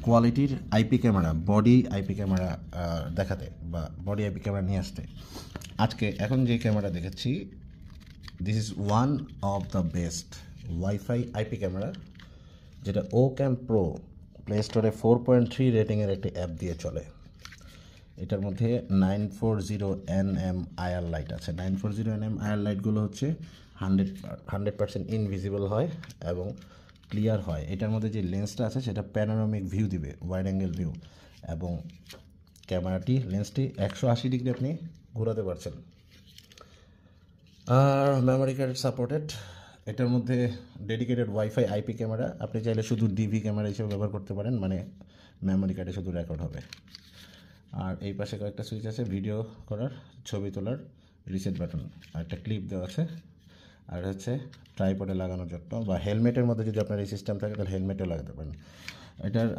কোয়ালিটির IP camera, body IP camera দেখাতে বা বডি আইপি ক্যামেরা নিয়ে আসতে আজকে এখন যে ক্যামেরা দেখেছি, this is one of the best wifi IP camera, যেটা Ocam Pro প্লে স্টোরে 4.3 রেটিংয়ের একটি অ্যাপ দিয়ে চলে। এটার মধ্যে 940nm IR লাইট আছে। 940nm IR লাইটগুলো হচ্ছে 100% ইনভিজিবল হয় এবং ক্লিয়ার হয়। এটার মধ্যে যে লেন্সটা আছে সেটা প্যানোরামিক ভিউ দিবে, ওয়াইড অ্যাঙ্গেল ভিউ, এবং ক্যামেরাটি লেন্সটি 180 ডিগ্রি আপনি ঘোরাতে পারছেন। আর মেমোরি কার্ড সাপোর্টেড। এটার মধ্যে ডেডিকেটেড ওয়াইফাই আইপি ক্যামেরা, আপনি চাইলে শুধু ডিভি ক্যামেরা হিসেবে ব্যবহার করতে পারেন, মানে মেমোরি কার্ডে শুধু রেকর্ড হবে। আর এই পাশে কয়েকটা সুইচ আছে ভিডিও করার, ছবি তোলার, রিসেট বাটন, আর একটা ক্লিপ দেওয়া আছে। আর হচ্ছে ট্রাইপডে লাগানোর জন্য বা হেলমেটের মধ্যে যদি আপনার এই সিস্টেম থাকে তাহলে হেলমেটে লাগাতে পারেন। এটার